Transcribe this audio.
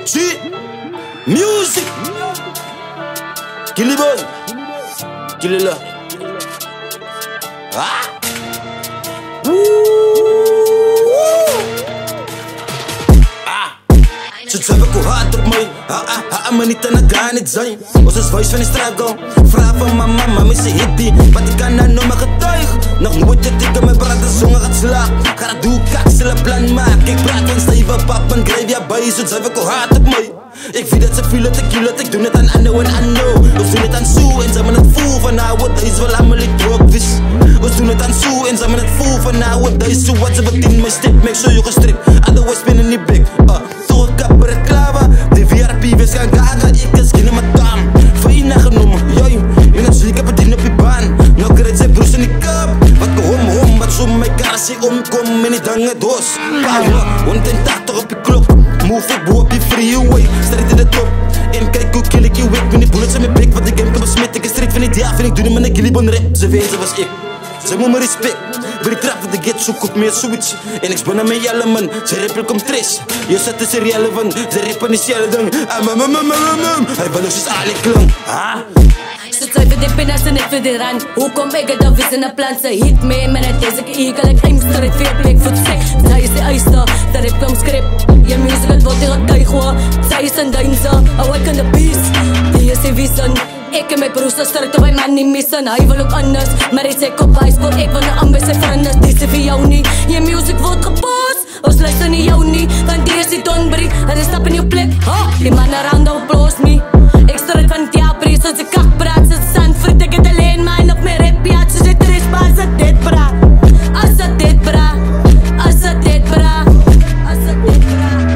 G Music Gili boy Gili la Zodat we kwaad op mij maar niet aan het gaan, het zijn Ons is voice van de struggle Vraag van mama, mama ze hit die Wat ik kan aan mijn getuig Nog nooit dat ik aan mijn branden zongen gaat slaan Ga dat doen, kak, ze een plan maken Ik praat van stijve pap en grijp ja bij Zodat we kwaad op mij Ik weet dat ze voelen te kill het Ik doe het aan Anno en Anno Ons doen het aan Sue en ze hebben het voel van nowadays Wel allemaal ik drogvis Ons doen het aan Sue en ze hebben het voel van nowadays So wat ze wat in mijn stip Make sure you gestrip Otherwise ben ik niet big Toch een kapper reclame De VRP-wis gaan gaga Ik is geen madame Voor je nagenomen Joi, ik heb ziek, ik heb het in op je baan Nog krijgt zijn broers in die kap Wat ik hom Wat zo mijn kaar als je omkom En niet hangen doos Power, 180 op je klok Move op, boe op je freeway Strijd in de top En kijk hoe kill ik je wik Ben die bullets in mijn bek Wat ik game kan besmet Ik is strijd van die diaf En ik doe niet met een gillibon rap Ze weten was ik Ze moet me respect Wil ik trap dat ik get zoek op meer zoiets En ik ben aan mijn jelle man Ze rippel komt tres Je zet is irrelevant Ze rippen is jelle ding Hij balloos is alle klang Ze twijfelt ik ben als ze net verder aan Hoe kom ik het af is in een plan Ze hit me met het is ik eagle Ik aim strijd veel plek voor het sek Zij is de eister Ze rip kom script Je music het wordt tegen tuig hoor Zij is een duinse Awaken the beast Die is die vision Ik en mijn broers sterkte bij man niet missen Hij wil ook anders Maar ik zeg op high school Ik wil een ambitie veranderen Die is voor jou niet Je music wordt gepost Ons luister niet jou niet Want die is die donbrie En die stap in je plek Die man around the applause me Ik strijd van het jaaprie Zoals ik kak praat Ze zand vriend ik het alleen man op mijn rap Ja ze zit er eens maar als het dit bra Als het dit bra Als het dit bra Als het dit bra